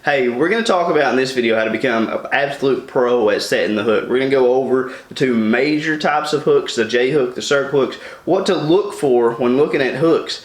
Hey, we're going to talk about in this video how to become an absolute pro at setting the hook. We're going to go over the two major types of hooks, the J hook, the circle hooks, what to look for when looking at hooks,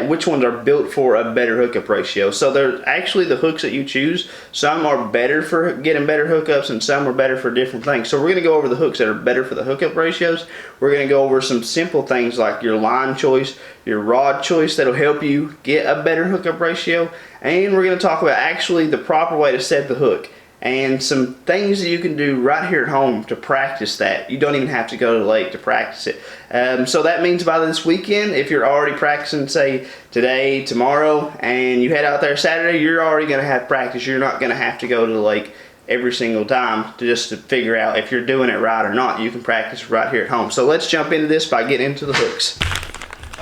which ones are built for a better hookup ratio. So they're actually the hooks that you choose. Some are better for getting better hookups and some are better for different things. So we're going to go over the hooks that are better for the hookup ratios. We're going to go over some simple things like your line choice, your rod choice that'll help you get a better hookup ratio. And we're going to talk about actually the proper way to set the hook and some things that you can do right here at home to practice that. You don't even have to go to the lake to practice it. So that means by this weekend, if you're already practicing, say today, tomorrow, and you head out there Saturday, you're already going to have practice. You're not going to have to go to the lake every single time to figure out if you're doing it right or not. You can practice right here at home. So let's jump into this by getting into the hooks.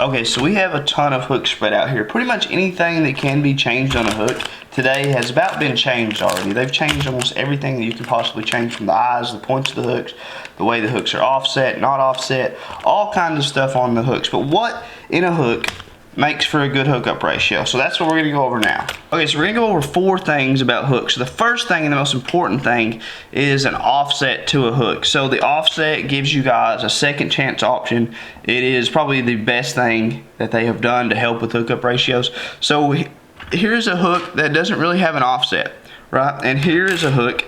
Okay, so we have a ton of hooks spread out here. Pretty much anything that can be changed on a hook today has about been changed already. They've changed almost everything that you can possibly change, from the eyes, the points of the hooks, the way the hooks are offset, not offset, all kinds of stuff on the hooks. But what in a hook makes for a good hookup ratio? So that's what we're going to go over now. Okay, so we're going to go over 4 things about hooks. So the first thing and the most important thing is an offset to a hook. So the offset gives you guys a second chance option. It is probably the best thing that they have done to help with hookup ratios. So here's a hook that doesn't really have an offset, right? And here is a hook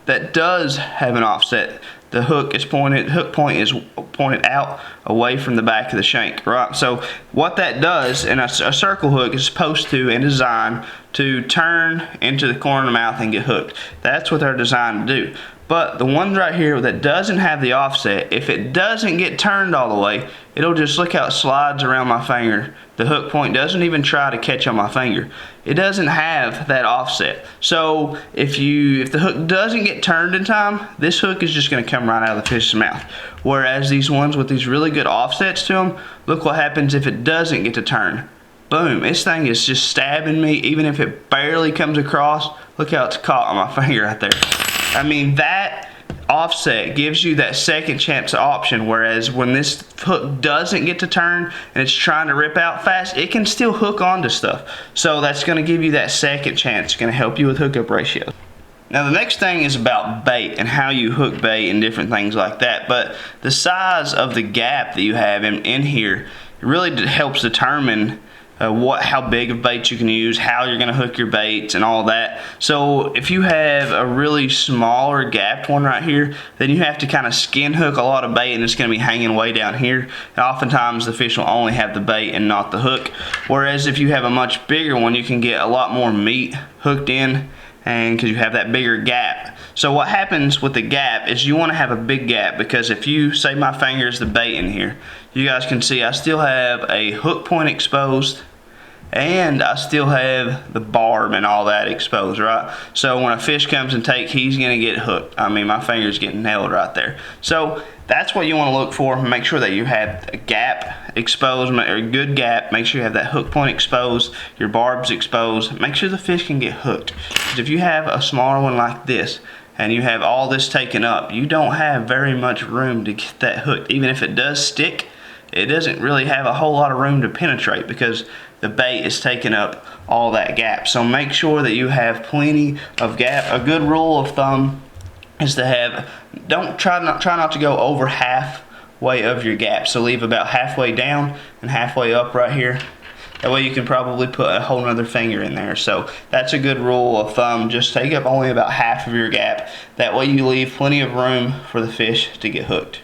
that does have an offset. The hook point is pointed out away from the back of the shank, right? So what that does, and a circle hook is supposed to and designed to turn into the corner of the mouth and get hooked. That's what they're designed to do. But the one right here that doesn't have the offset, if it doesn't get turned all the way, it'll just, look how it slides around my finger. The hook point doesn't even try to catch on my finger. It doesn't have that offset. So if the hook doesn't get turned in time, this hook is just going to come right out of the fish's mouth. Whereas these ones with these really good offsets to them, look what happens if it doesn't get to turn. Boom, this thing is just stabbing me. Even if it barely comes across, look how it's caught on my finger right there. I mean, that offset gives you that second chance option, whereas when this hook doesn't get to turn and it's trying to rip out fast, it can still hook onto stuff. So that's going to give you that second chance. It's going to help you with hookup ratios. Now the next thing is about bait and how you hook bait and different things like that. But the size of the gap that you have in here really helps determine how big of bait you can use, how you're going to hook your baits and all that. So if you have a really smaller gapped one right here, then you have to kind of skin hook a lot of bait, and it's going to be hanging way down here. And oftentimes the fish will only have the bait and not the hook. Whereas if you have a much bigger one, you can get a lot more meat hooked in, and because you have that bigger gap. So what happens with the gap is you want to have a big gap, because if you say my finger is the bait in here, you guys can see I still have a hook point exposed, and I still have the barb and all that exposed, right? So when a fish comes and takes, he's going to get hooked. I mean, my finger's getting nailed right there. So that's what you want to look for. Make sure that you have a gap exposed, or a good gap. Make sure you have that hook point exposed, your barbs exposed. Make sure the fish can get hooked. Because if you have a smaller one like this, and you have all this taken up, you don't have very much room to get that hooked. Even if it does stick, it doesn't really have a whole lot of room to penetrate, because the bait is taking up all that gap. So make sure that you have plenty of gap. A good rule of thumb is to have, try not to go over halfway of your gap. So leave about halfway down and halfway up right here. That way you can probably put a whole nother finger in there. So that's a good rule of thumb. Just take up only about half of your gap. That way you leave plenty of room for the fish to get hooked.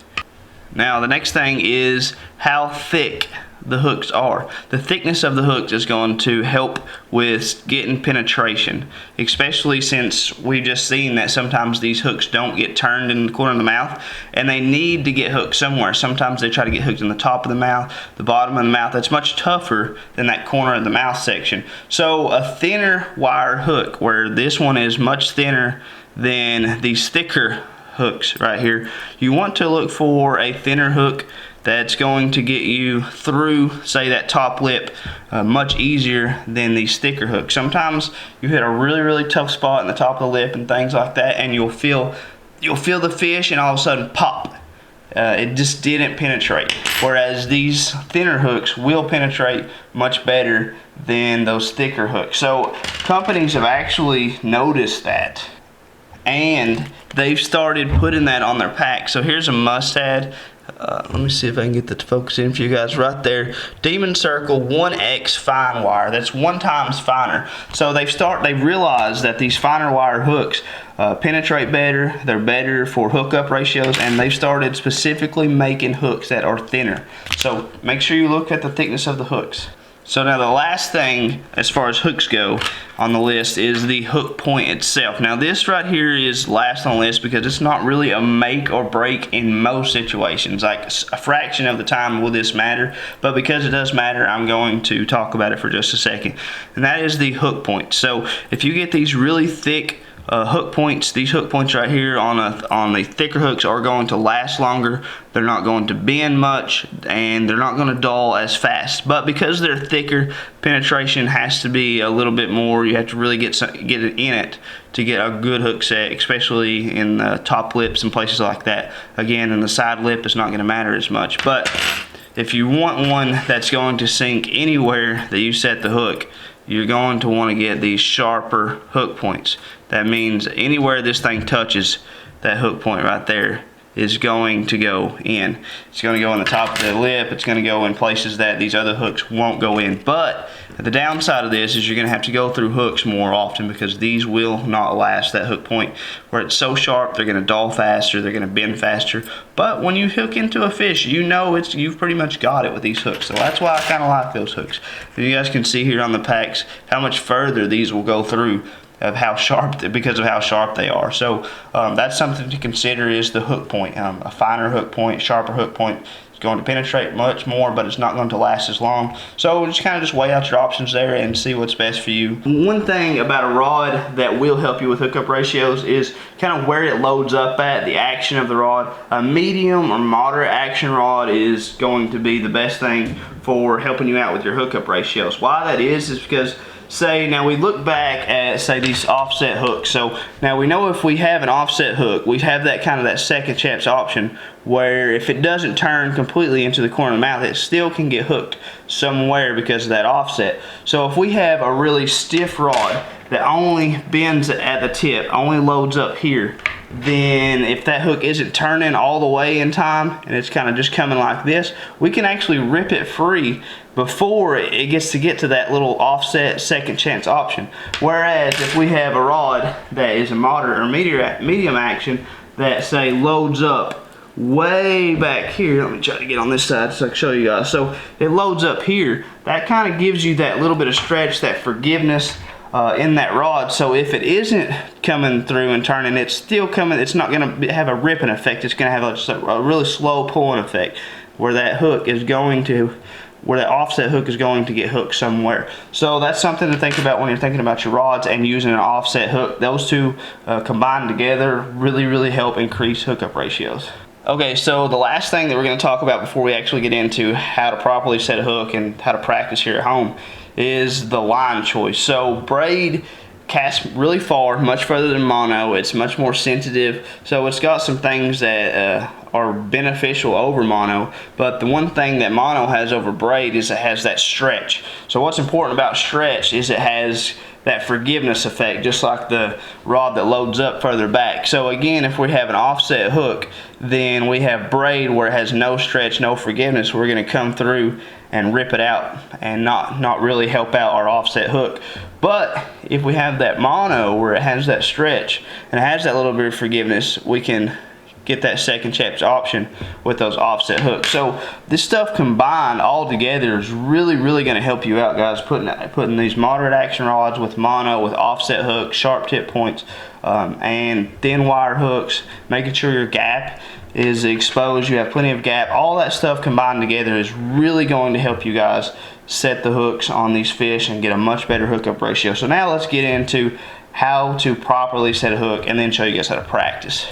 Now the next thing is how thick the hooks are. The thickness of the hooks is going to help with getting penetration, especially since we've just seen that sometimes these hooks don't get turned in the corner of the mouth, and they need to get hooked somewhere. Sometimes they try to get hooked in the top of the mouth, the bottom of the mouth. That's much tougher than that corner of the mouth section. So a thinner wire hook, where this one is much thinner than these thicker hooks right here, you want to look for a thinner hook that's going to get you through, say, that top lip much easier than these thicker hooks. Sometimes you hit a really tough spot in the top of the lip and things like that, and you'll feel the fish and all of a sudden pop. it just didn't penetrate. Whereas these thinner hooks will penetrate much better than those thicker hooks. So companies have actually noticed that, and they've started putting that on their pack. So here's a must-add. Let me see if I can get the focus in for you guys right there. Demon Circle 1X fine wire. That's 1 times finer. So they've realized that these finer wire hooks penetrate better. They're better for hookup ratios, and they've started specifically making hooks that are thinner. So make sure you look at the thickness of the hooks. So now the last thing as far as hooks go on the list is the hook point itself. Now this right here is last on the list because it's not really a make or break in most situations. Like a fraction of the time will this matter, but because it does matter, I'm going to talk about it for just a second. And that is the hook point. So if you get these really thick hook points, these hook points right here on the thicker hooks are going to last longer. They're not going to bend much, and they're not going to dull as fast. But because they're thicker, penetration has to be a little bit more. You have to really get it in it to get a good hook set, especially in the top lips and places like that. Again, in the side lip, it's not going to matter as much. But if you want one that's going to sink anywhere that you set the hook, you're going to want to get these sharper hook points. That means anywhere this thing touches, that hook point right there is going to go in. It's going to go on the top of the lip. It's going to go in places that these other hooks won't go in. But the downside of this is you're going to have to go through hooks more often because these will not last that hook point. Where it's so sharp, they're going to dull faster, they're going to bend faster. But when you hook into a fish, you know you've pretty much got it with these hooks. So that's why I kind of like those hooks. And you guys can see here on the packs how much further these will go through of how sharp, because of how sharp they are. So that's something to consider, is the hook point. A finer hook point, sharper hook point is going to penetrate much more, but it's not going to last as long. So just kind of weigh out your options there and see what's best for you. One thing about a rod that will help you with hookup ratios is kind of where it loads up at, the action of the rod. A medium or moderate action rod is going to be the best thing for helping you out with your hookup ratios. Why that is because now we look back at, say, these offset hooks. So now we know if we have an offset hook, we have that kind of that second chance option where if it doesn't turn completely into the corner of the mouth, it still can get hooked somewhere because of that offset. So if we have a really stiff rod that only bends at the tip, only loads up here, then if that hook isn't turning all the way in time and it's kind of just coming like this, we can actually rip it free before it gets to that little offset second chance option. Whereas if we have a rod that is a moderate or medium action that, say, loads up way back here, let me try to get on this side so I can show you guys. So it loads up here, that kind of gives you that little bit of stretch, that forgiveness in that rod. So if it isn't coming through and turning, it's still coming, it's not going to have a ripping effect, it's going to have a really slow pulling effect where that hook is going to, where that offset hook is going to get hooked somewhere. So that's something to think about when you're thinking about your rods and using an offset hook. Those two combined together really help increase hookup ratios. Okay, so the last thing that we're going to talk about before we actually get into how to properly set a hook and how to practice here at home is the line choice. So braid casts really far, much further than mono. It's much more sensitive, so it's got some things that are beneficial over mono, but the one thing that mono has over braid is it has that stretch. So what's important about stretch is it has that forgiveness effect, just like the rod that loads up further back. So again, if we have an offset hook, then we have braid where it has no stretch, no forgiveness. We're going to come through and rip it out and not really help out our offset hook. But if we have that mono where it has that stretch and it has that little bit of forgiveness, we can get that second chance option with those offset hooks. So this stuff combined all together is really going to help you out, guys, putting these moderate action rods with mono, with offset hooks, sharp tip points, and thin wire hooks, making sure your gap is exposed, you have plenty of gap. All that stuff combined together is really going to help you guys set the hooks on these fish and get a much better hookup ratio. So now let's get into how to properly set a hook and then show you guys how to practice.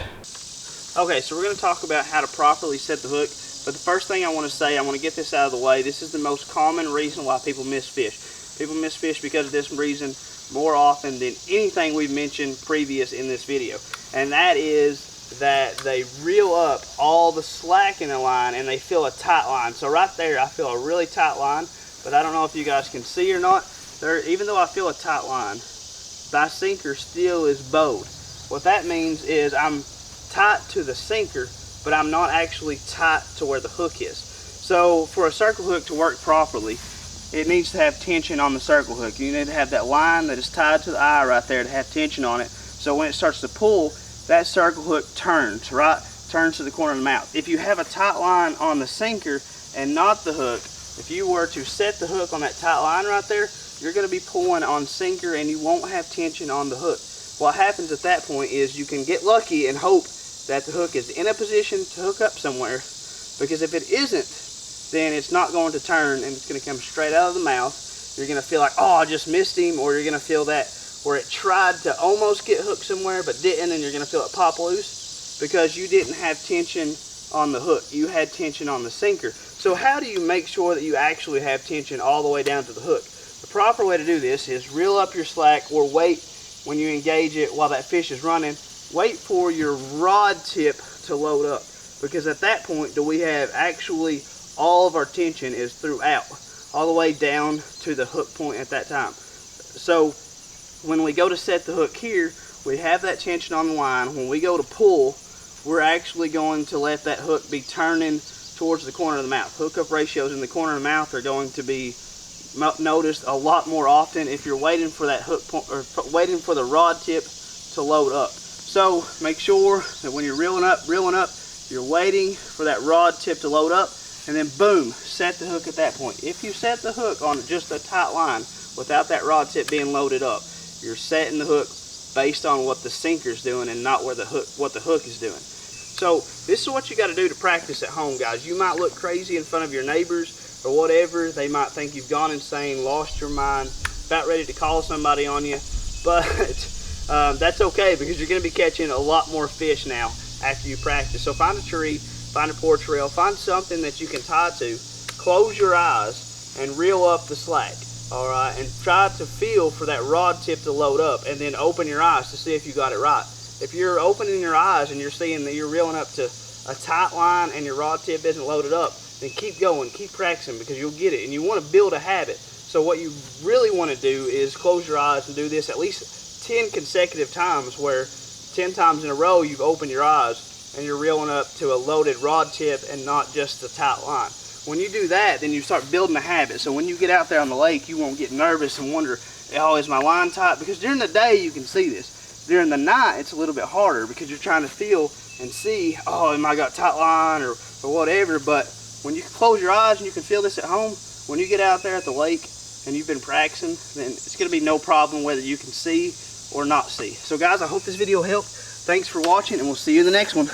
Okay, so we're going to talk about how to properly set the hook, but the first thing I want to say, I want to get this out of the way. This is the most common reason why people miss fish. People miss fish because of this reason more often than anything we've mentioned previous in this video, and that is that they reel up all the slack in the line and they feel a tight line. So right there I feel a really tight line, but I don't know if you guys can see or not. Even though I feel a tight line, my sinker still is bowed. What that means is I'm tight to the sinker, but I'm not actually tight to where the hook is. So for a circle hook to work properly, it needs to have tension on the circle hook. You need to have that line that is tied to the eye right there to have tension on it. So when it starts to pull, that circle hook turns, right? Turns to the corner of the mouth. If you have a tight line on the sinker and not the hook, if you were to set the hook on that tight line right there, you're going to be pulling on sinker and you won't have tension on the hook. What happens at that point is you can get lucky and hope that the hook is in a position to hook up somewhere, because if it isn't, then it's not going to turn and it's going to come straight out of the mouth. You're going to feel like, oh, I just missed him, or you're going to feel that where it tried to almost get hooked somewhere but didn't, and you're going to feel it pop loose because you didn't have tension on the hook. You had tension on the sinker. So how do you make sure that you actually have tension all the way down to the hook? The proper way to do this is reel up your slack, or wait when you engage it while that fish is running. Wait for your rod tip to load up, because at that point do we have actually all of our tension is throughout, all the way down to the hook point at that time. So when we go to set the hook here, we have that tension on the line. When we go to pull, we're actually going to let that hook be turning towards the corner of the mouth. Hookup ratios in the corner of the mouth are going to be noticed a lot more often if you're waiting for that hook point, or waiting for the rod tip to load up. So make sure that when you're reeling up, you're waiting for that rod tip to load up, and then boom, set the hook at that point. If you set the hook on just a tight line without that rod tip being loaded up, you're setting the hook based on what the sinker's doing and not what the hook is doing. So this is what you got to do to practice at home, guys. You might look crazy in front of your neighbors or whatever. They might think you've gone insane, lost your mind, about ready to call somebody on you, but that's okay, because you're going to be catching a lot more fish now after you practice. So find a tree, find a porch rail, find something that you can tie to, close your eyes and reel up the slack, all right, and try to feel for that rod tip to load up, and then open your eyes to see if you got it right. If you're opening your eyes and you're seeing that you're reeling up to a tight line and your rod tip isn't loaded up, then keep going, keep practicing, because you'll get it, and you want to build a habit. So what you really want to do is close your eyes and do this at least 10 consecutive times, where 10 times in a row you've opened your eyes and you're reeling up to a loaded rod tip and not just a tight line. When you do that, then you start building a habit. So when you get out there on the lake, you won't get nervous and wonder, oh, is my line tight? Because during the day you can see this. During the night it's a little bit harder, because you're trying to feel and see, oh, am I got a tight line or whatever. But when you close your eyes and you can feel this at home, when you get out there at the lake and you've been practicing, then it's going to be no problem whether you can see or not see. So guys, I hope this video helped. Thanks for watching, and we'll see you in the next one.